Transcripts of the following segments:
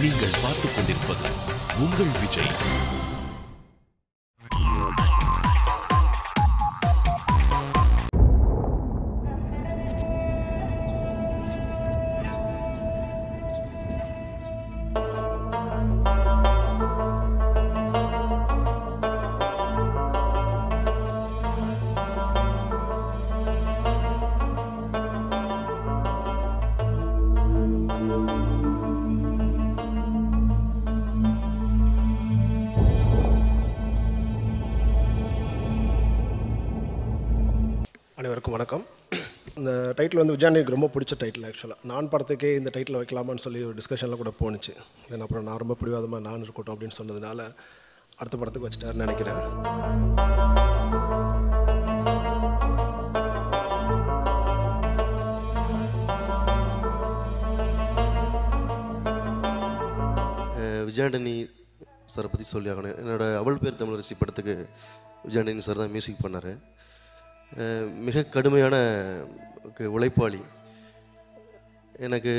நீங்கள் பார்த்துக் கொண்டிருப்பது உங்கள் விஜய். அனைவருக்கும் வணக்கம். இந்த டைட்டில் வந்து விஜயாண்டிக்கு ரொம்ப பிடிச்ச டைட்டில். ஆக்சுவலாக நான் படத்துக்கே இந்த டைட்டில் வைக்கலாமான்னு சொல்லி ஒரு டிஸ்கஷனில் கூட போணுச்சு. தென் அப்புறம் நான் ரொம்ப பிடிவாதமாக நான் இருக்கட்டும் அப்படின்னு சொன்னதுனால அடுத்த படத்துக்கு வச்சுட்டாருன்னு நினைக்கிறேன். விஜயாண்டனி சாரை பற்றி சொல்லி ஆகணும். என்னோடய அவள் பேர் தமிழரசி படத்துக்கு விஜயாண்டனி சார் தான் மியூசிக் பண்ணார். மிக கடுமையான உழைப்பாளி. எனக்கு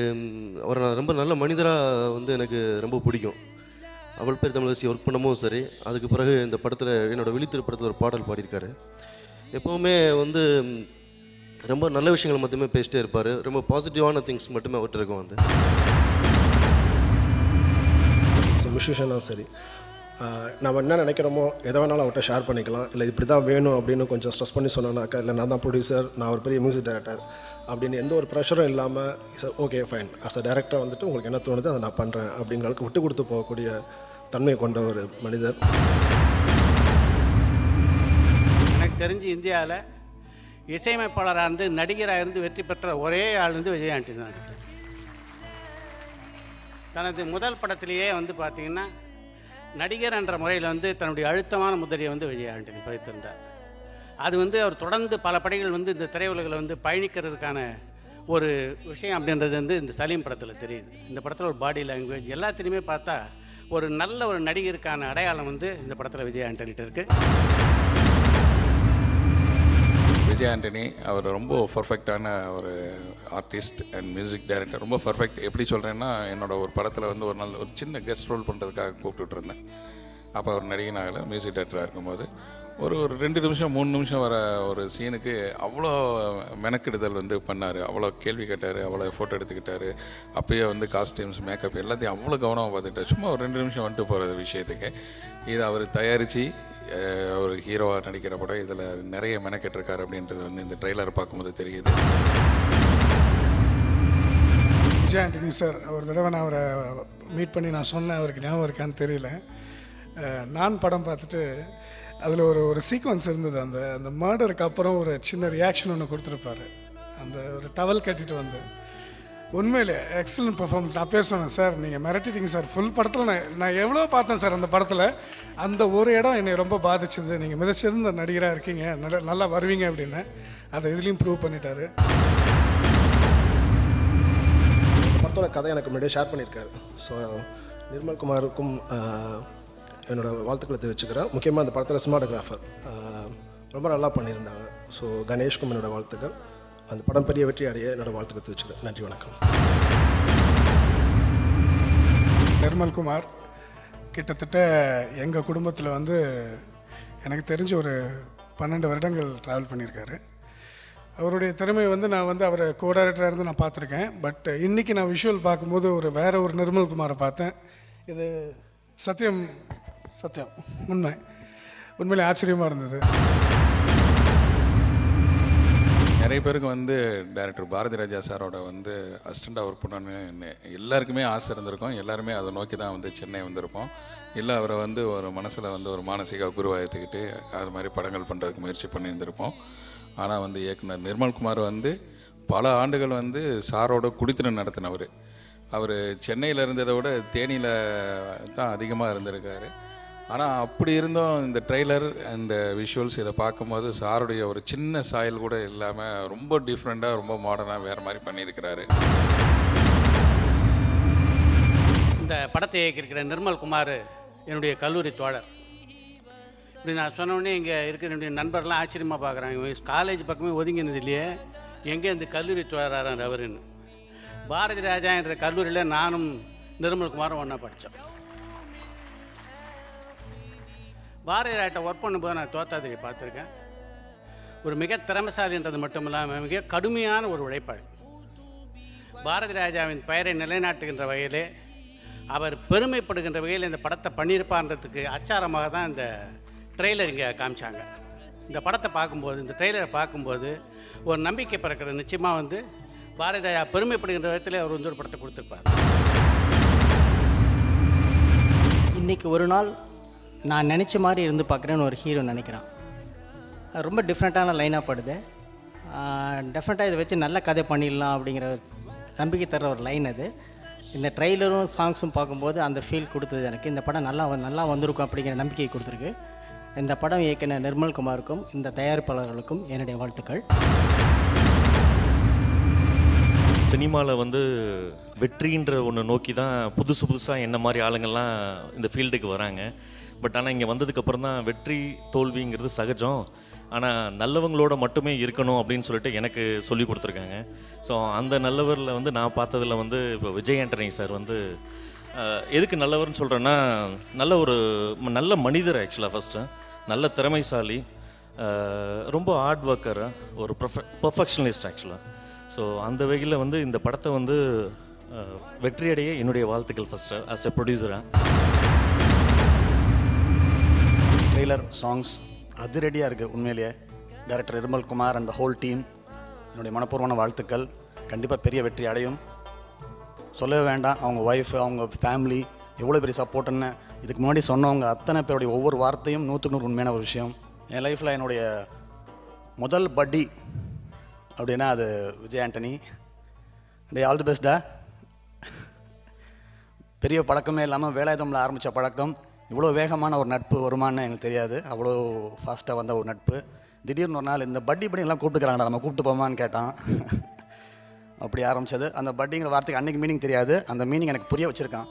அவரை நான் ரொம்ப நல்ல மனிதராக வந்து எனக்கு ரொம்ப பிடிக்கும். அவள் பேர் தமிழரசி ஒர்க் பண்ணவும் சரி, அதுக்கு பிறகு இந்த படத்தில் என்னோடய விழித்திரு படத்தில் ஒரு பாடல் பாடியிருக்காரு. எப்போவுமே வந்து ரொம்ப நல்ல விஷயங்கள் மட்டுமே பேசிட்டே இருப்பார். ரொம்ப பாசிட்டிவான திங்ஸ் மட்டுமே அவர்கிட்ட இருக்கும். வந்து மியூசிஷனாக சரி, நம்ம என்ன நினைக்கிறோமோ எதை வேணாலும் அவர்கிட்ட ஷேர் பண்ணிக்கலாம். இல்லை இப்படி தான் வேணும் அப்படின்னு கொஞ்சம் ஸ்ட்ரெஸ் பண்ணி சொன்னோன்னாக்கா, இல்லை நான் தான் ப்ரொடியூசர், நான் ஒரு பெரிய மியூசிக் டைரக்டர் அப்படின்னு எந்த ஒரு ப்ரெஷரும் இல்லாமல் okay fine as a director வந்துட்டு உங்களுக்கு என்ன தோணுது அதை நான் பண்ணுறேன் அப்படிங்களுக்கு விட்டு கொடுத்து போகக்கூடிய தன்மையை கொண்ட ஒரு மனிதர். எனக்கு தெரிஞ்சு இந்தியாவில் இசையமைப்பாளராக இருந்து நடிகராக இருந்து வெற்றி பெற்ற ஒரே ஆள் வந்து விஜய் ஆண்டனி தான். தனது முதல் படத்திலேயே வந்து பார்த்திங்கன்னா நடிகர் என்ற முறையில் வந்து தன்னுடைய அழுத்தமான முதிரையை வந்து விஜய் ஆண்டனி பதித்திருந்தார். அது வந்து அவர் தொடர்ந்து பல படைகள் வந்து இந்த திரையுலகில் வந்து பயணிக்கிறதுக்கான ஒரு விஷயம் அப்படின்றது வந்து இந்த சலீம் படத்தில் தெரியுது. இந்த படத்தில் ஒரு பாடி லாங்குவேஜ் எல்லாத்திலையுமே பார்த்தா ஒரு நல்ல ஒரு நடிகருக்கான அடையாளம் வந்து இந்த படத்தில் விஜய் ஆண்டனிகிட்ட இருக்குது. விஜய் ஆண்டனி அவர் ரொம்ப பர்ஃபெக்டான ஒரு ஆர்டிஸ்ட் அண்ட் மியூசிக் டைரக்டர். ரொம்ப பர்ஃபெக்ட். எப்படி சொல்கிறேன்னா, என்னோடய ஒரு படத்தில் வந்து ஒரு சின்ன கெஸ்ட் ரோல் பண்ணுறதுக்காக கூப்பிட்டுட்டு இருந்தேன். அப்போ அவர் நடிகனாகல மியூசிக் டைரக்டராக இருக்கும்போது ஒரு 2 நிமிஷம் 3 நிமிஷம் வர ஒரு சீனுக்கு அவ்வளோ மெனக்கெடுதல் வந்து பண்ணார். அவ்வளோ கேள்வி கேட்டார், அவ்வளோ ஃபோட்டோ எடுத்துக்கிட்டார். அப்போயே வந்து காஸ்டியூம்ஸ், மேக்கப் எல்லாத்தையும் அவ்வளோ கவனமாக பார்த்துக்கிட்டார். சும்மா ஒரு 2 நிமிஷம் வந்துட்டு போகிற விஷயத்துக்கு இதை அவர் தயாரித்து ஒரு ஹீரோவாக நடிக்கிற படம். இதில் நிறைய மெனக்கெட்டிருக்காரு அப்படின்றது வந்து இந்த ட்ரெய்லர் பார்க்கும்போது தெரியுது. விஜய் ஆண்டனி சார் ஒரு தடவை நான் அவரை மீட் பண்ணி நான் சொன்னேன், அவருக்கு ஞாபகம் இருக்கான்னு தெரியல. நான் படம் பார்த்துட்டு அதில் ஒரு சீக்வன்ஸ் இருந்தது. அந்த மர்டருக்கு அப்புறம் ஒரு சின்ன ரியாக்ஷன் ஒன்று கொடுத்துருப்பாரு. அந்த ஒரு டவல் கட்டிட்டு வந்து உண்மையிலே எக்ஸலண்ட் பர்ஃபார்மன்ஸ். நான் பேசுவேன் சார், நீங்கள் மிரட்டிட்டீங்க சார். ஃபுல் படத்தில் நான் எவ்வளோ பார்த்தேன் சார். அந்த படத்தில் அந்த ஒரு இடம் என்னை ரொம்ப பாதிச்சது. நீங்கள் மிதச்சிருந்த நடிகராக இருக்கீங்க, நல்லா வருவீங்க அப்படின்னு. அதை இதுலேயும் ப்ரூவ் பண்ணிட்டாரு. இந்த படத்தோட கதை எனக்கு முன்னாடியே ஷேர் பண்ணியிருக்காரு. ஸோ நிர்மல்குமாருக்கும் என்னோடய வாழ்த்துக்களை தெரிவிச்சுக்கிறேன். முக்கியமாக அந்த படத்தில் சினிமாட்டோகிராஃபர் ரொம்ப நல்லா பண்ணியிருந்தாங்க. ஸோ கணேஷ்கும் என்னோடய வாழ்த்துக்கள். அந்த படம் பெரிய வெற்றி அடைய என்னோடய வாழ்த்துக்களை தெரிவிச்சுக்கிறேன். நன்றி, வணக்கம். நிர்மல்குமார் கிட்டத்தட்ட எங்கள் குடும்பத்தில் வந்து எனக்கு தெரிஞ்ச ஒரு 12 வருடங்கள் ட்ராவல் பண்ணியிருக்காரு. அவருடைய திறமையை வந்து நான் வந்து அவரை கோ-டைரக்டராக இருந்து நான் பார்த்துருக்கேன். பட் இன்றைக்கி நான் விஷுவல் பார்க்கும்போது வேறு ஒரு நிர்மல்குமாரை பார்த்தேன். இது சத்தியம் உண்மையிலே ஆச்சரியமாக இருந்தது. நிறைய பேருக்கு வந்து டைரக்டர் பாரதி ராஜா சாரோட வந்து அசிஸ்டண்ட்டாக ஒர்க் பண்ணணுன்னு எல்லாருக்குமே ஆசை இருந்திருக்கும். எல்லாருமே அதை நோக்கி தான் வந்து சென்னை வந்திருப்போம். இல்லை அவரை வந்து ஒரு மனசில் வந்து ஒரு மானசீக குருவாக ஏற்றுக்கிட்டு அது மாதிரி படங்கள் பண்ணுறதுக்கு முயற்சி பண்ணியிருந்திருப்போம். ஆனால் வந்து இயக்குனர் நிர்மல்குமார் வந்து பல ஆண்டுகள் வந்து சாரோட குடித்தனம் நடத்தினவர். அவர் சென்னையில் இருந்ததை விட தேனியில் தான் அதிகமாக இருந்திருக்காரு. ஆனால் அப்படி இருந்தும் இந்த ட்ரெய்லர் அண்ட் விஷுவல்ஸ் இதை பார்க்கும்போது சாருடைய ஒரு சின்ன சாயல் கூட இல்லாமல் ரொம்ப டிஃப்ரெண்ட்டாக, ரொம்ப மாடர்னாக வேறு மாதிரி பண்ணியிருக்கிறாரு. இந்த படத்தை இயக்கியிருக்கிற நிர்மல்குமார் என்னுடைய கல்லூரி தோழர். இப்படி நான் சொன்னோடனே இங்கே இருக்கிற என்னுடைய நண்பர்லாம் ஆச்சரியமாக பார்க்குறாங்க. காலேஜ் பக்கமே ஒதுங்கினது இல்லையே, எங்கே இந்த கல்லூரி தோழராக அவருன்னு. பாரதி ராஜா என்ற கல்லூரியில் நானும் நிர்மல்குமாரும் ஒன்றா படித்தோம். பாரதி ராஜா ஒர்க் பண்ணும்போது நான் தோத்தாதிரியை பார்த்துருக்கேன். ஒரு மிக திறமைசாலின்றது மட்டும் இல்லாமல் மிக கடுமையான ஒரு உழைப்பாளி. பாரதி ராஜாவின் பெயரை நிலைநாட்டுகின்ற வகையிலே அவர் பெருமைப்படுகின்ற வகையில் இந்த படத்தை பண்ணியிருப்பான்றதுக்கு அச்சாரமாக தான் இந்த ட்ரெய்லர் இங்கே காமிச்சாங்க. இந்த படத்தை பார்க்கும்போது, இந்த ட்ரெய்லரை பார்க்கும்போது ஒரு நம்பிக்கை பிறக்கிறது. நிச்சயமாக வந்து பாரதி ராஜா பெருமைப்படுகின்ற விதத்தில் அவர் வந்து ஒரு படத்தை கொடுத்துருப்பார். இன்றைக்கி ஒரு நாள் நான் நினச்ச மாதிரி இருந்து பார்க்குறேன்னு ஒரு ஹீரோ நினைக்கிறான். அது ரொம்ப டிஃப்ரெண்ட்டான லைனாக படுது. டெஃபினட்டாக இதை வச்சு நல்ல கதை பண்ணிடலாம் அப்படிங்கிற நம்பிக்கை தர ஒரு லைன் அது. இந்த ட்ரெய்லரும் சாங்ஸும் பார்க்கும்போது அந்த ஃபீல் கொடுத்தது எனக்கு. இந்த படம் நல்லா வந்திருக்கும் அப்படிங்கிற நம்பிக்கையை கொடுத்துருக்கு. இந்த படம் இயக்குனர் நிர்மல்குமாருக்கும் இந்த தயாரிப்பாளர்களுக்கும் என்னுடைய வாழ்த்துக்கள். சினிமாவில் வந்து வெற்றின்ற ஒன்று நோக்கி தான் புதுசாக என்ன மாதிரி ஆளுங்கள்லாம் இந்த ஃபீல்டுக்கு வராங்க. பட் ஆனால் இங்கே வந்ததுக்கப்புறம் தான் வெற்றி தோல்விங்கிறது சகஜம், ஆனால் நல்லவங்களோட மட்டுமே இருக்கணும் அப்படின்னு சொல்லிட்டு எனக்கு சொல்லி கொடுத்துருக்காங்க. ஸோ அந்த நல்லவரில் வந்து நான் பார்த்ததில் வந்து இப்போ விஜய் ஆண்டனி சார் வந்து எதுக்கு நல்லவர்னு சொல்கிறேன்னா, நல்ல மனிதர் ஆக்சுவலாக. ஃபஸ்ட்டு நல்ல திறமைசாலி, ரொம்ப ஹார்ட் ஒர்க்கர், ஒரு பர்ஃபெக்ஷனலிஸ்ட் ஆக்சுவலாக. ஸோ அந்த வகையில் வந்து இந்த படத்தை வந்து வெற்றியடைய என்னுடைய வாழ்த்துக்கள் ஃபஸ்ட்டு ஆஸ் எ ப்ரொடியூசராக. ட்ரெய்லர் சாங்ஸ் அது ரெடியாக இருக்குது. உண்மையிலேயே director Nirmalkumar and the whole team என்னுடைய மனப்பூர்வமான வாழ்த்துக்கள். கண்டிப்பாக பெரிய வெற்றி அடையும். சொல்லவே வேண்டாம், அவங்க ஒய்ஃப், அவங்க ஃபேமிலி எவ்வளோ பெரிய சப்போர்ட்டுன்னு இதுக்கு முன்னாடி சொன்னவங்க அத்தனை பேருடைய ஒவ்வொரு வார்த்தையும் 100% உண்மையான ஒரு விஷயம். என் லைஃப்பில் என்னுடைய முதல் பட்டி அப்படின்னா அது விஜய் ஆண்டனி. ஆல் தி பெஸ்ட்டா. பெரிய பழக்கமே இல்லாமல் வேலாயுதமில் ஆரம்பித்த பழக்கம் இவ்வளோ வேகமான ஒரு நட்பு வருமானு எனக்கு தெரியாது. அவ்வளோ ஃபாஸ்ட்டாக வந்த ஒரு நட்பு. திடீர்னு ஒரு நாள் இந்த பட்டி எல்லாம் கூப்பிட்டுக்கிறாங்கடா, நம்ம கூப்பிட்டு போமான்னு கேட்டான். அப்படி ஆரம்பித்தது. அந்த பட்டிங்கிற வார்த்தைக்கு அன்றைக்கி மீனிங் தெரியாது, அந்த மீனிங் எனக்கு புரிய வச்சுருக்கான்.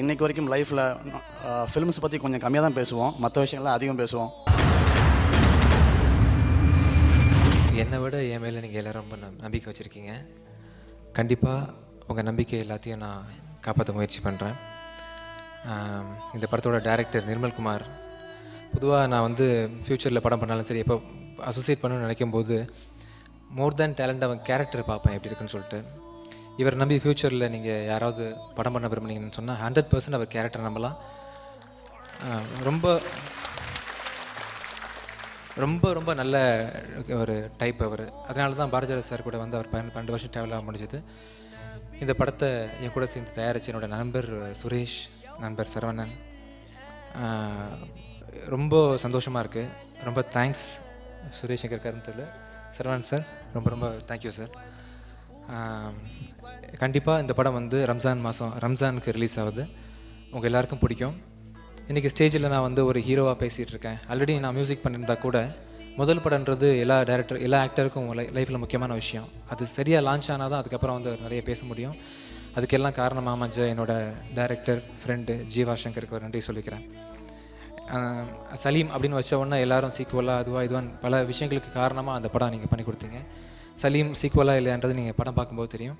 இன்றைக்கு வரைக்கும் லைஃப்பில் ஃபிலிம்ஸ் பற்றி கொஞ்சம் கம்மியாக தான் பேசுவோம், மற்ற விஷயங்கள்லாம் அதிகம் பேசுவோம். என்னை விட என் மேலே நீங்கள் எல்லோரும் ரொம்ப நம்பிக்கை வச்சுருக்கீங்க. கண்டிப்பாக உங்கள் நம்பிக்கை எல்லாத்தையும் நான் காப்பாற்ற முயற்சி பண்ணுறேன். இந்த படத்தோட டைரக்டர் நிர்மல்குமார். பொதுவாக நான் வந்து ஃப்யூச்சரில் படம் பண்ணாலும் சரி, எப்போ அசோசியேட் பண்ணணும்னு நினைக்கும் போது மோர் தேன் டேலண்ட் அவன் கேரக்டர் பார்ப்பேன் எப்படி இருக்குன்னு சொல்லிட்டு. இவர் நம்பி ஃப்யூச்சரில் நீங்கள் யாராவது படம் பண்ண விரும்புனீங்கன்னு சொன்னால் 100% அவர் கேரக்டர் நம்பலாம். ரொம்ப ரொம்ப ரொம்ப நல்ல ஒரு டைப் அவர். அதனால தான் பாரதிராஜா சார் கூட வந்து அவர் 12 வருஷம் ட்ராவலாக முடிஞ்சது. இந்த படத்தை என் கூட சேர்ந்து தயாரித்து என்னோடய நண்பர் சுரேஷ், நண்பர் சரவணன், ரொம்ப சந்தோஷமாக இருக்குது. ரொம்ப தேங்க்ஸ். சுரேஷ் எங்கே இருக்காருன்னு தெரியல, சரவணன் சார் ரொம்ப ரொம்ப தேங்க்யூ சார். கண்டிப்பாக இந்த படம் வந்து ரம்ஜானுக்கு ரிலீஸ் ஆகுது. உங்கள் எல்லாருக்கும் பிடிக்கும். இன்றைக்கி ஸ்டேஜில் நான் வந்து ஒரு ஹீரோவாக பேசிகிட்டு இருக்கேன். ஆல்ரெடி நான் மியூசிக் பண்ணியிருந்தா கூட முதல் படம்ன்றது எல்லா ஆக்டருக்கும் லைஃப்பில் முக்கியமான விஷயம். அது சரியாக லான்ச் ஆனால் தான் அதுக்கப்புறம் வந்து நிறைய பேச முடியும். அதுக்கெல்லாம் காரணமாக அமைஞ்ச என்னோடய டைரக்டர் ஃப்ரெண்டு ஜீவா சங்கருக்கு ஒரு நன்றி சொல்லிக்கிறேன். சலீம் அப்படின்னு வச்ச உடனே எல்லோரும் சீக்குவலாக இதுவான் பல விஷயங்களுக்கு காரணமாக அந்த படம் நீங்கள் பண்ணி கொடுத்தீங்க. சலீம் சீக்குவலாக இல்லைன்றது நீங்கள் படம் பார்க்கும்போது தெரியும்.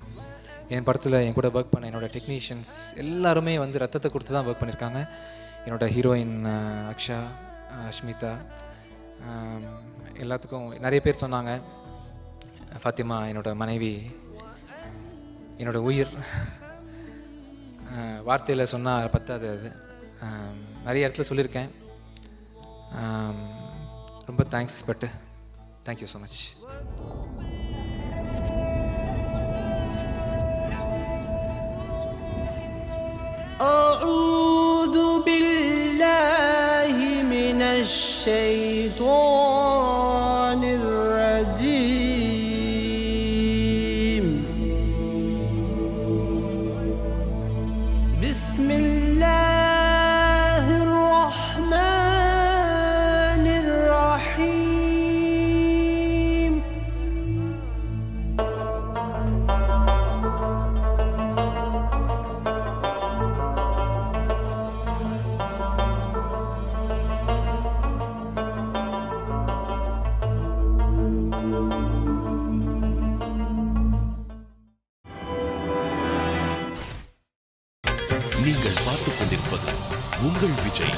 என் படத்தில் என் கூட ஒர்க் பண்ண என்னோடய டெக்னீஷியன்ஸ் எல்லாருமே வந்து ரத்தத்தை கொடுத்து தான் ஒர்க் பண்ணியிருக்காங்க. என்னோடய ஹீரோயின் அக்ஷா, அஷ்மிதா, எல்லாத்துக்கும் நிறைய பேர் சொன்னாங்க. ஃபாத்திமா என்னோடய மனைவி, என்னோடய உயிர். வார்த்தையில் சொன்னால் பத்தாது. அது நிறைய இடத்துல சொல்லியிருக்கேன். ரொம்ப தேங்க்ஸ். பட்டு தேங்க்யூ ஸோ மச். أعوذ بالله من الشيطان الرجيم. بسم الله الرحمن الرحيم. நீங்கள் பார்த்துக் கொண்டிருப்பது உங்கள் விஜய்.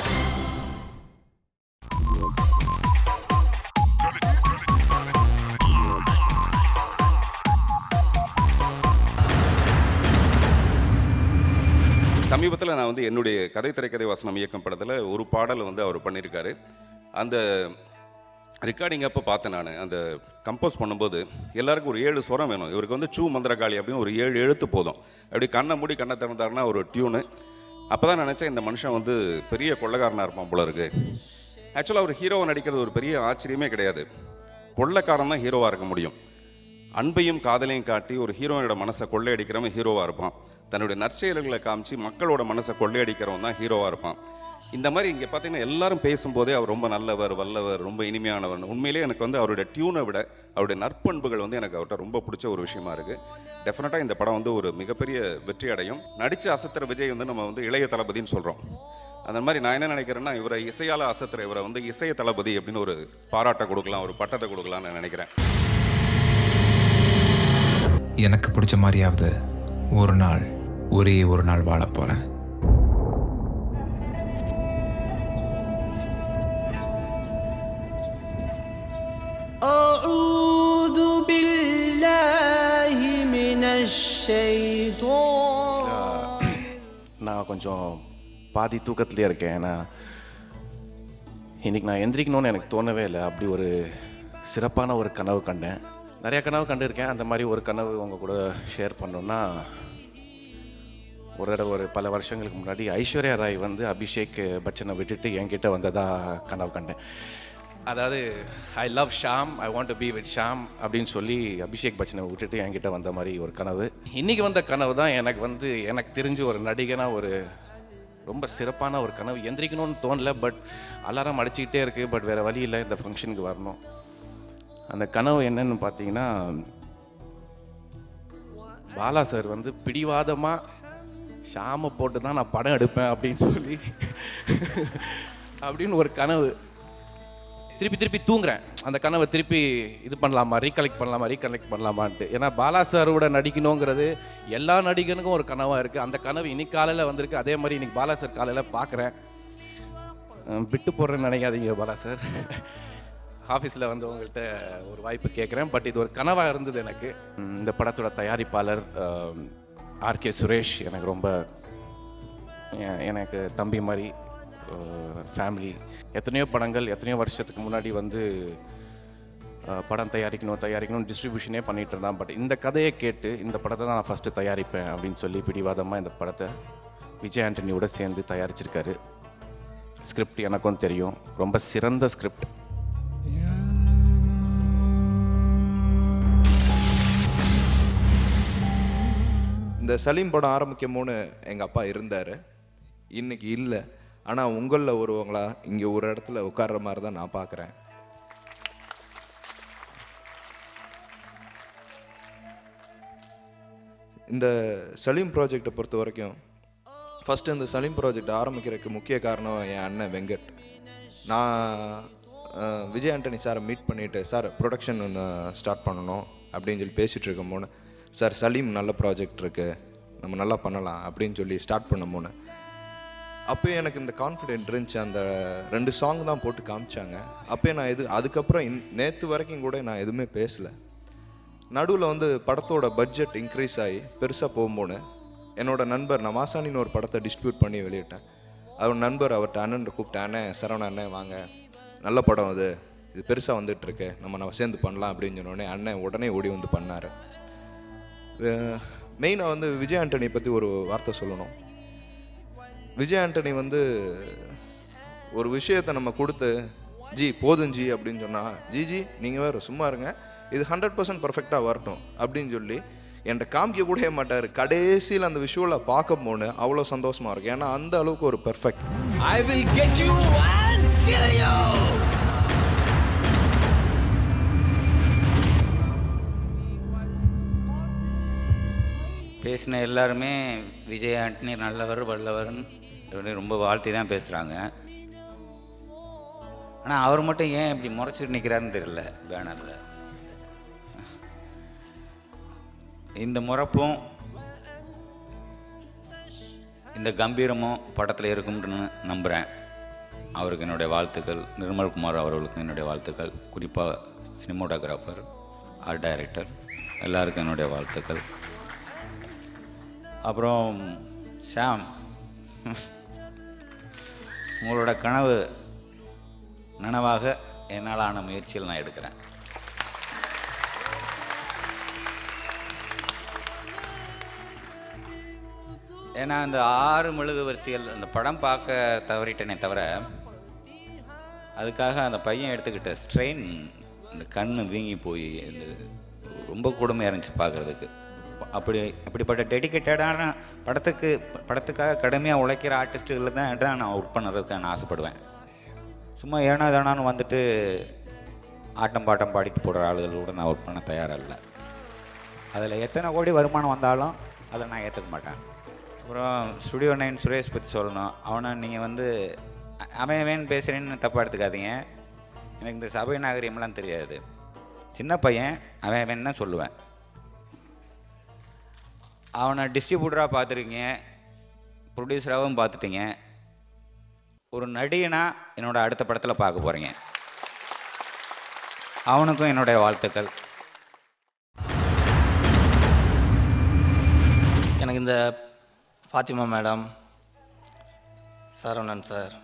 சமீபத்தில் நான் வந்து என்னுடைய கதை திரைக்கதை வசனம் இயக்கம் படத்தில் ஒரு பாடல் வந்து அவர் பண்ணியிருக்காரு. அந்த ரெக்கார்டிங் அப்போ பார்த்தேன் நான். அந்த கம்போஸ் பண்ணும்போது எல்லாருக்கும் ஒரு 7 ஸ்வரம் வேணும். இவருக்கு வந்து சூ மந்திரகாளி அப்படின்னு ஒரு 7 எழுத்து போதும். அப்படி கண்ணை மூடி கண்ணை திறந்தாருன்னா ஒரு டியூனு. அப்போ தான் நினச்சேன் இந்த மனுஷன் வந்து பெரிய கொள்ளைக்காரனாக இருப்பான் போல இருக்கு. ஆக்சுவலாக அவர் ஹீரோவை நடிக்கிறது ஒரு பெரிய ஆச்சரியமே கிடையாது. கொள்ளைக்காரன் தான் ஹீரோவாக இருக்க முடியும். அன்பையும் காதலையும் காட்டி ஒரு ஹீரோனோட மனசை கொள்ளையடிக்கிறவன் ஹீரோவாக இருப்பான். தன்னுடைய நற்செயல்களை காமிச்சு மக்களோட மனசை கொள்ளையடிக்கிறவன் தான் ஹீரோவாக இருப்பான். இந்த மாதிரி இங்கே பார்த்தீங்கன்னா எல்லாரும் பேசும்போதே அவர் ரொம்ப நல்லவர், வல்லவர், ரொம்ப இனிமையானவர். உண்மையிலே எனக்கு வந்து அவருடைய டியூனை விட அவருடைய நற்பண்புகள் வந்து எனக்கு அவர்கிட்ட ரொம்ப பிடிச்ச ஒரு விஷயமா இருக்குது. டெஃபினட்டாக இந்த படம் வந்து ஒரு மிகப்பெரிய வெற்றி அடையும். நடித்து அசத்துற விஜய் வந்து நம்ம வந்து இளைய தளபதின்னு சொல்கிறோம். அந்த மாதிரி நான் என்ன நினைக்கிறேன்னா, இவரை இசையால் அசத்துற இவரை வந்து இசைய தளபதி அப்படின்னு ஒரு பாராட்டை கொடுக்கலாம், ஒரு பட்டத்தை கொடுக்கலாம்னு நான் நினைக்கிறேன். எனக்கு பிடிச்ச மாதிரியாவது ஒரு நாள் ஒரே ஒரு நாள் வாழ போகிறேன். أعوذ بالله من الشيطان. நான் கொஞ்சம் பாதி தூக்கத்துலேயே இருக்கேன். ஏன்னா இன்றைக்கி நான் எந்திரிக்கணும்னு எனக்கு தோணவே இல்லை. அப்படி ஒரு சிறப்பான ஒரு கனவு கண்டேன். நிறையா கனவு கண்டிருக்கேன். அந்த மாதிரி ஒரு கனவு உங்கள் கூட ஷேர் பண்ணோன்னா, ஒரு தடவை ஒரு பல வருஷங்களுக்கு முன்னாடி ஐஸ்வர்யா ராய் வந்து அபிஷேக் பச்சனை விட்டுட்டு என்கிட்ட வந்ததாக கனவு கண்டேன். அதாவது I love Shaam, I want to be with Shaam அப்படின்னு சொல்லி அபிஷேக் பச்சனை விட்டுட்டு என்கிட்ட வந்த மாதிரி ஒரு கனவு. இன்றைக்கி வந்த கனவு தான் எனக்கு தெரிஞ்சு ஒரு நடிகனாக ஒரு ரொம்ப சிறப்பான ஒரு கனவு. எந்திரிக்கணும்னு தோணலை, பட் அலாரம் அடிச்சுக்கிட்டே இருக்குது. பட் வேறு வழி இல்லை, இந்த ஃபங்க்ஷனுக்கு வரணும். அந்த கனவு என்னன்னு பார்த்தீங்கன்னா, பாலா சார் வந்து பிடிவாதமாக ஷாமை போட்டு தான் நான் படம் எடுப்பேன் அப்படின்னு சொல்லி அப்படின்னு ஒரு கனவு. திருப்பி தூங்குறேன். அந்த கனவை திருப்பி இது பண்ணலாமா, ரீகலெக்ட் பண்ணலாமான்ட்டு. ஏன்னா பாலா சாரோட நடிக்கணுங்கிறது எல்லா நடிகனுக்கும் ஒரு கனவாக இருக்குது. அந்த கனவு இன்னைக்கு காலையில் வந்திருக்கு. அதே மாதிரி இன்றைக்கி பாலா சார் காலையில் பார்க்குறேன். விட்டு போடுறேன்னு நினைக்காதீங்க பாலா சார். ஆஃபீஸில் வந்து உங்கள்கிட்ட ஒரு வாய்ப்பு கேட்குறேன். பட் இது ஒரு கனவாக இருந்தது எனக்கு. இந்த படத்தோட தயாரிப்பாளர் ஆர்கே சுரேஷ் எனக்கு தம்பி மாதிரி ஃபேமிலி. எத்தனையோ படங்கள் எத்தனையோ வருஷத்துக்கு முன்னாடி வந்து படம் தயாரிக்கணும் டிஸ்ட்ரிபியூஷனே பண்ணிகிட்டு இருந்தான். பட் இந்த கதையை கேட்டு இந்த படத்தை தான் நான் ஃபஸ்ட்டு தயாரிப்பேன் அப்படின்னு சொல்லி பிடிவாதமாக இந்த படத்தை விஜய் ஆண்டனியோட சேர்ந்து தயாரிச்சிருக்காரு. ஸ்கிரிப்ட் எனக்கும் தெரியும், ரொம்ப சிறந்த ஸ்கிரிப்ட். இந்த சலீம் படம் ஆரம்பிக்கும்போது எங்கள் அப்பா இருந்தார், இன்றைக்கி இல்லை. ஆனால் உங்களில் ஒருவங்களா இங்கே ஒரு இடத்துல உட்கார்ற மாதிரி தான் நான் பார்க்குறேன். இந்த சலீம் ப்ராஜெக்டை பொறுத்த வரைக்கும் ஃபஸ்ட்டு இந்த சலீம் ப்ராஜெக்ட் ஆரம்பிக்கிறதுக்கு முக்கிய காரணம் என் அண்ணன் வெங்கட். நான் விஜய் ஆண்டனி சாரை மீட் பண்ணிவிட்டு, சார் ப்ரொடக்ஷன் ஒன்று ஸ்டார்ட் பண்ணணும் அப்படின்னு சொல்லி பேசிகிட்டு இருக்கும்போது, சார் சலீம் நல்ல ப்ராஜெக்ட் இருக்குது, நம்ம நல்லா பண்ணலாம் அப்படின்னு சொல்லி ஸ்டார்ட் பண்ணும்போது அப்போயே எனக்கு இந்த கான்ஃபிடென்ட் இருந்துச்சு. அந்த 2 சாங் தான் போட்டு காமிச்சாங்க. அப்போயே நான் அதுக்கப்புறம் நேற்று வரைக்கும் கூட நான் எதுவுமே பேசலை. நடுவில் வந்து படத்தோட பட்ஜெட் இன்க்ரீஸ் ஆகி பெருசாக போகும்போது என்னோட நண்பர், நான் மாசாணின்னு ஒரு படத்தை டிஸ்ட்ரிபியூட் பண்ணி வெளியிட்டேன். அவர் நண்பர் அவர்கிட்ட அண்ணன் கூப்பிட்டேன், அண்ணன் சரவண அண்ணன் வாங்க, நல்ல படம் இது பெருசாக வந்துட்டுருக்கு, நம்ம சேர்ந்து பண்ணலாம் அப்படின்னு சொன்னோடனே அண்ணன் உடனே ஓடி வந்து பண்ணார். மெயினாக வந்து விஜய் ஆண்டனியை பற்றி ஒரு வார்த்தை சொல்லணும். விஜய் ஆண்டனி வந்து ஒரு விஷயத்தை நம்ம கொடுத்து, ஜி போதும் ஜி அப்படின்னு சொன்னால், ஜி நீங்கள் வேறு சும்மா இருங்க, இது 100% பர்ஃபெக்டாக வரட்டும் அப்படின்னு சொல்லி என்கிட்ட காமிக்க கூட மாட்டார். கடைசியில் அந்த விஷுவலை பார்க்க போன்னு அவ்வளோ சந்தோஷமாக இருக்கும். ஏன்னா அந்த அளவுக்கு ஒரு perfect. I will get you and kill you. பேசின எல்லாருமே விஜய் ஆண்டனி நல்லவர் வல்லவர்னு ரொம்ப வாழ்த்தி தான் பேசுகிறாங்க. ஆனால் அவர் மட்டும் ஏன் இப்படி முறைச்சிட்டு நிற்கிறாருன்னு தெரியல பேனரில். இந்த முறைப்பும் இந்த கம்பீரமும் படத்தில் இருக்கும்னு நம்புகிறேன். அவருக்கு என்னுடைய வாழ்த்துக்கள். நிர்மல்குமார் அவர்களுக்கு என்னுடைய வாழ்த்துக்கள். குறிப்பாக சினிமோட்டோகிராஃபர், ஆர்ட் டைரக்டர் எல்லாருக்கும் என்னுடைய வாழ்த்துக்கள். அப்புறம் ஷாம், உங்களோட கனவு நனவாக என்னால் ஆன முயற்சியில் நான் எடுக்கிறேன். ஏன்னா அந்த 6 மெழுகுவர்த்திகள் அந்த படம் பார்க்க தவறிட்டேனே தவிர, அதுக்காக அந்த பையன் எடுத்துக்கிட்ட ஸ்ட்ரெயின், இந்த கண் வீங்கி போய் இந்த ரொம்ப கொடுமையாக இருந்துச்சு பார்க்குறதுக்கு. அப்படிப்பட்ட டெடிக்கேட்டடான படத்துக்காக கடுமையாக உழைக்கிற ஆர்டிஸ்ட்டுகளை தான் நான் ஒர்க் பண்ணுறதுக்கு நான் ஆசைப்படுவேன். சும்மா ஏனோ தானான்னு வந்துட்டு ஆட்டம் பாட்டம் பாடிட்டு போடுற ஆளுகளோடு நான் ஒர்க் பண்ண தயாராக இல்லை. அதில் எத்தனை கோடி வருமானம் வந்தாலும் அதை நான் ஏற்றுக்க மாட்டேன். அப்புறம் ஸ்டுடியோ 9 சுரேஷ் பற்றி சொல்லணும். அவனை நீங்கள் வந்து அவன் பேசுகிறேன்னு தப்பாக எடுத்துக்காதீங்க. எனக்கு இந்த சபை நாகரிகம்லாம் தெரியாது. சின்ன பையன் அவன் தான் சொல்லுவேன். அவனை டிஸ்ட்ரிபியூட்டராக பார்த்துருக்கீங்க, ப்ரொடியூசராகவும் பார்த்துட்டீங்க. ஒரு நடிகனா என்னோடய அடுத்த படத்தில் பார்க்க போகிறீங்க. அவனுக்கும் என்னுடைய வாழ்த்துக்கள். எனக்கு இந்த ஃபாத்திமா மேடம், சரவணன் சார்,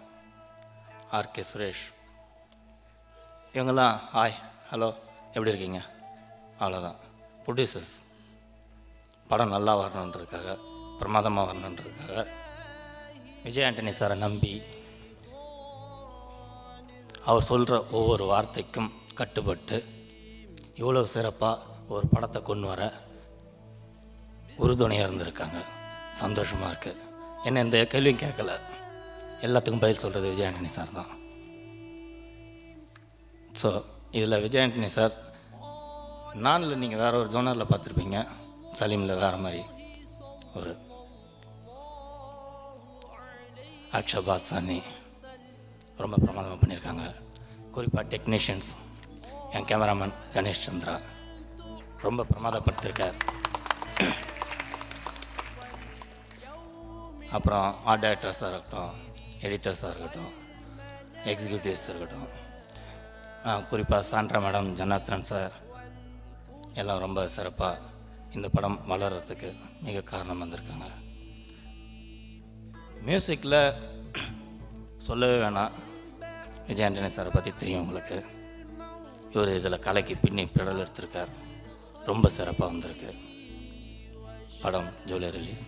ஆர்கே சுரேஷ், இவங்கெல்லாம் ஹாய் ஹலோ எப்படி இருக்கீங்க, அவ்வளோதான். ப்ரொடியூசர்ஸ் படம் நல்லா வரணுன்றதுக்காக, பிரமாதமாக வரணுன்றதுக்காக விஜய் ஆண்டனி சாரை நம்பி அவர் சொல்கிற ஒவ்வொரு வார்த்தைக்கும் கட்டுப்பட்டு இவ்வளோ சிறப்பாக ஒரு படத்தை கொண்டு வர உறுதுணையாக இருந்திருக்காங்க. சந்தோஷமாக இருக்குது. என்ன எந்த கேள்வியும் கேட்கல, எல்லாத்துக்கும் பதில் சொல்கிறது விஜய் ஆண்டனி சார் தான். ஸோ இதில் விஜய் ஆண்டனி சார் நானில் நீங்கள் வேறு ஒரு ஜோனரில் பார்த்துருப்பீங்க, சலீமில் வேறு மாதிரி ஒரு அக்ஷபாத் சானி ரொம்ப பிரமாதமாக பண்ணியிருக்காங்க. குறிப்பாக டெக்னீஷியன்ஸ், என் கேமராமேன் கணேஷ் சந்திரா ரொம்ப பிரமாதப்படுத்தியிருக்கார். அப்புறம் ஆர்ட் டைரக்டர்ஸாக இருக்கட்டும், எடிட்டர்ஸாக இருக்கட்டும், எக்ஸிக்யூட்டிவ்ஸ் இருக்கட்டும், குறிப்பாக சாண்ட்ரா மேடம், ஜனார்த்தன் சார் எல்லாம் ரொம்ப சிறப்பாக இந்த படம் வளர்கிறதுக்கு மிக காரணம் வந்திருக்காங்க. மியூசிக்கில் சொல்லவே வேணாம், விஜய் ஆண்டனி சாரை பற்றி தெரியும் உங்களுக்கு. இவர் இதில் கலைக்கு பின்னி பிடல் எடுத்திருக்கார். ரொம்ப சிறப்பாக வந்திருக்கு படம். ஜூலை ரிலீஸ்.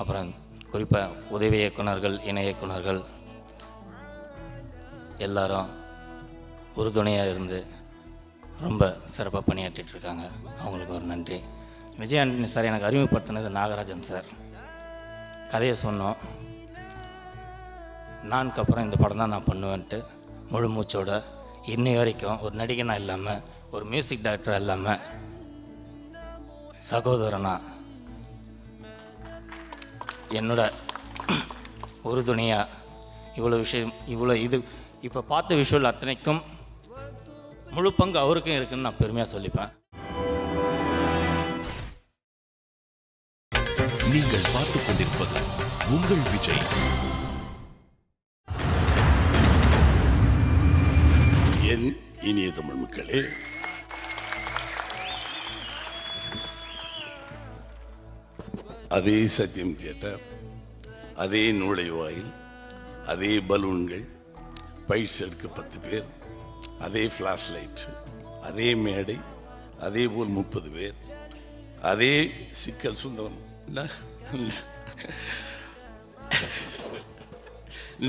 அப்புறம் குறிப்பாக உதவி இயக்குனர்கள், இணை இயக்குனர்கள் எல்லாரும் உறுதுணையாக இருந்து ரொம்ப சிறப்பாக பணியாற்றிட்டுருக்காங்க. அவங்களுக்கு ஒரு நன்றி. விஜய் ஆண்டனி சார் எனக்கு அறிமுகப்படுத்தினது நாகராஜன் சார். கதையை சொன்னோம், நானுக்கு அப்புறம் இந்த படம் தான் நான் பண்ணுவேன்ட்டு முழு மூச்சோட இன்னை வரைக்கும் ஒரு நடிகனாக இல்லாமல், ஒரு மியூசிக் டைரக்டராக இல்லாமல், சகோதரனா என்னோட உறுதுணையாக இவ்வளோ விஷயம், இவ்வளோ இது இப்போ பார்த்த விஷுவல் அத்தனைக்கும் முழு பங்கு அவருக்கும் இருக்குன்னு நான் பெருமையாக சொல்லிப்பேன். நீங்கள் பார்த்துக் கொண்டிருப்பது உங்கள் விஜய். என் இனிய தமிழ் மக்களே, அதே சத்தியம் தியேட்டர், அதே நுழைவாயில், அதே பலூன்கள், பைட்ஸ் எடுக்க 10 பேர், அதே ஃப்ளாஷ் லைட், அதே மேடை, அதே போல் 30 பேர், அதே சிக்கல் சுந்தரம்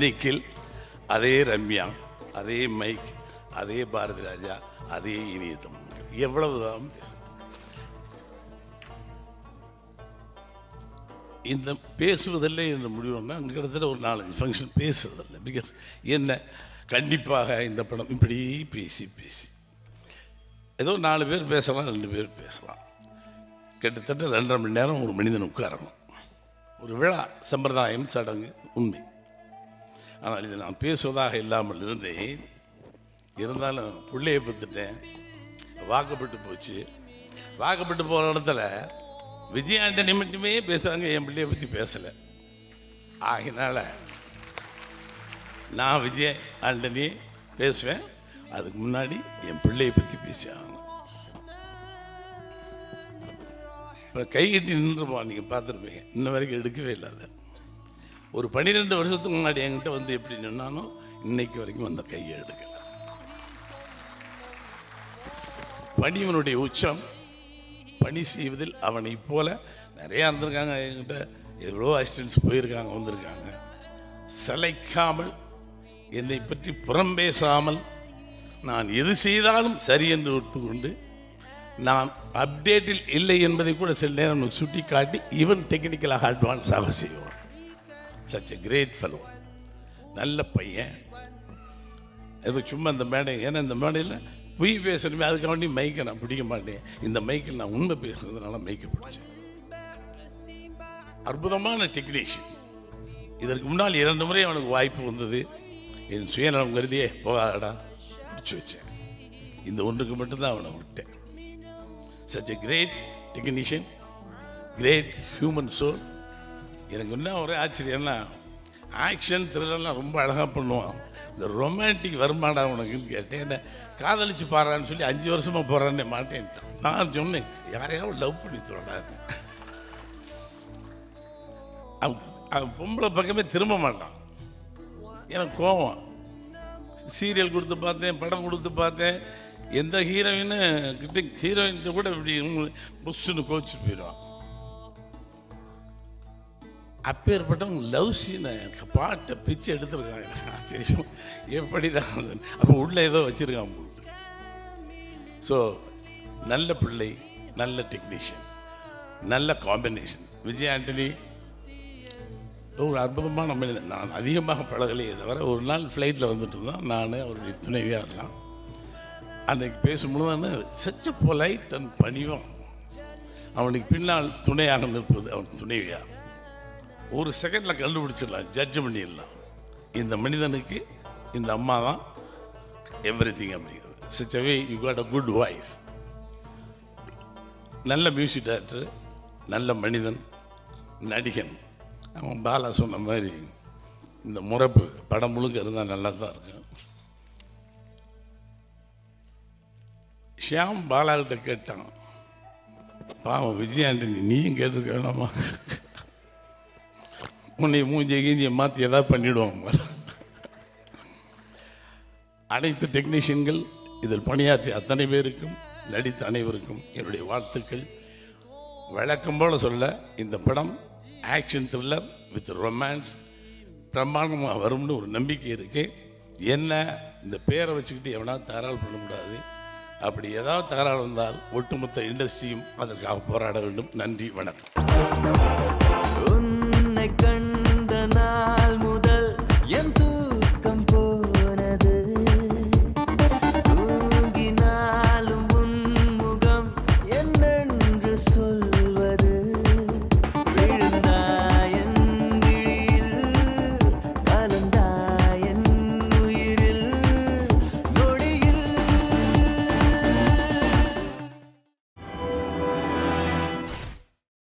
நிக்கில், அதே ரம்யா, அதே மைக், அதே பாரதி ராஜா, அதே இனிய தமிழ். எவ்வளவுதான் இந்த பேசுவதில்லை என்று முடிவுன்னா அங்கே கிட்டத்தட்ட ஒரு 4-5 ஃபங்க்ஷன் பேசுறதில்லை. பிகாஸ் என்ன, கண்டிப்பாக இந்த படம் இப்படி பேசி ஏதோ 4 பேர் பேசலாம், 2 பேர் பேசலாம். கிட்டத்தட்ட 2.5 மணி நேரம் ஒரு மனிதன் உட்காரணும். ஒரு விழா, சம்பிரதாயம், சடங்கு, உண்மை. ஆனால் இது நான் பேசுவதாக இல்லாமல் இருந்தேன். இருந்தாலும் பிள்ளையை பற்றுட்டேன், வாக்கப்பட்டு போச்சு. வாக்கப்பட்டு போகிற இடத்துல விஜய் ஆண்டனி மட்டுமே பேசுகிறாங்க, என் பிள்ளையை பற்றி பேசலை. ஆகினால நான் விஜய் ஆண்டனியை பேசுவேன். அதுக்கு முன்னாடி என் பிள்ளையை பற்றி பேசி ஆகணும். இப்போ கைகட்டி நின்றுப்போம், நீங்கள் பார்த்துருப்பீங்க. இன்ன வரைக்கும் எடுக்கவே இல்லாத ஒரு 12 வருஷத்துக்கு முன்னாடி என்கிட்ட வந்து எப்படி நின்னானோ இன்னைக்கு வரைக்கும் அந்த கையை எடுக்கல. பணிவனுடைய உச்சம், பணி செய்வதில் அவனை போல நிறையா இருந்திருக்காங்க. என்கிட்ட எவ்வளோ அசிஸ்டன்ஸ் போயிருக்காங்க, வந்திருக்காங்க. சளைக்காமல், என்னை பற்றி புறம் பேசாமல், நான் எது செய்தாலும் சரி என்று ஒத்துக்கொண்டு, நான் அப்டேட்டில் இல்லை என்பதை கூட சில நேரம் சுட்டி காட்டி ஈவன் டெக்னிக்கலாக அட்வான்ஸாக செய்வான். Such a great fellow. நல்ல பையன். இது சும்மா இந்த மேடை, ஏன்னா இந்த மேடையில் பொய் பேசணுமே, அதுக்காண்டி மைக்கை நான் பிடிக்க மாட்டேன். இந்த மைக்கில் நான் உண்மை பேசுறதுனால மைக்கை பிடிச்சேன். அற்புதமான டெக்னீஷியன். இதற்கு முன்னால் 2 முறை அவனுக்கு வாய்ப்பு வந்தது. என் சுயநலம் கருதியே போகாதடா பிடிச்சி வச்சேன். இந்த ஒன்றுக்கு மட்டும்தான் அவனை விட்டேன். Such a great technician, great human soul. எனக்கு என்ன ஒரே ஆச்சரியம்னா, ஆக்ஷன் த்ரில்லர்லாம் ரொம்ப அழகாக பண்ணுவான். இந்த ரொமான்டிக் வருமாடா உனக்குன்னு கேட்டேன். என்ன காதலிச்சு பாடுறான்னு சொல்லி 5 வருஷமாக போகிறான்னே மாட்டேன்ட்டான். நான் சொன்னேன், யாரையாவது லவ் பண்ணி தோடான்னு. அவன் பொம்பளை பக்கமே திரும்ப மாட்டான். எனக்கு கோவம். சீரியல் கொடுத்து பார்த்தேன், படம் கொடுத்து பார்த்தேன். எந்த ஹீரோயின்னு கிட்ட ஹீரோயின்கிட்ட கூட இப்படி புஷ்ஷுன்னு கோச்சு போயிடுவான். அப்பேற்பட்டவங்க லவ் சீனை பாட்டை பிச்சு எடுத்துருக்காங்க. ஆச்சரியம், எப்படிதான் அப்போ உள்ள ஏதோ வச்சுருக்காங்க. ஸோ நல்ல பிள்ளை, நல்ல டெக்னீஷியன், நல்ல காம்பினேஷன். விஜய் ஆண்டனி ஒரு அற்புதமான மனிதன். நான் அதிகமாக பழகலையே தவிர, ஒரு நாள் ஃப்ளைட்டில் வந்துட்டு இருந்தான். நான் அவருடைய துணைவியாக இருக்கலாம். அன்றைக்கு பேசும்பொழுது சச்ச பொலைட் அண்ட் பணிவும், அவனுக்கு பின்னால் துணையாக நிற்பது அவன் துணைவியாக. ஒரு செகண்டில் கண்டுபிடிச்சிடலாம், ஜட்ஜ் பண்ணிடலாம். இந்த மனிதனுக்கு இந்த அம்மா தான் எவ்ரிதிங் அப்படிங்கிறது. such a way you got a good wife. நல்ல மியூசிக் டைரக்டர், நல்ல மனிதன், நடிகன். அவன் பாலா சொன்ன மாதிரி இந்த முறப்பு படம் முழுக்க இருந்தால் நல்லா தான் இருக்கும். ஷியாம் பாலாகிட்ட கேட்டான், பாவம் விஜய் ஆண்டனி நீயும் கேட்டிருக்க வேணாமா, உன்னை மூஞ்சியை கீஞ்சியை மாற்றி எதாவது பண்ணிவிடுவாங்க. அனைத்து டெக்னீஷியன்கள், இதில் பணியாற்றிய அத்தனை பேருக்கும், நடித்த அனைவருக்கும் என்னுடைய வாழ்த்துக்கள். வழக்கம் போல் சொல்ல, இந்த படம் ஆக்ஷன் த்ரில்லர் வித் ரொமான்ஸ் பிரமாண்டமாக வரும்னு ஒரு நம்பிக்கை இருக்குது. என்ன இந்த பேரை வச்சுக்கிட்டு எவனா தகராறு பண்ணக்கூடாது. அப்படி ஏதாவது தகராறு வந்தால் ஒட்டுமொத்த இண்டஸ்ட்ரியும் அதற்காக போராட வேண்டும். நன்றி, வணக்கம்.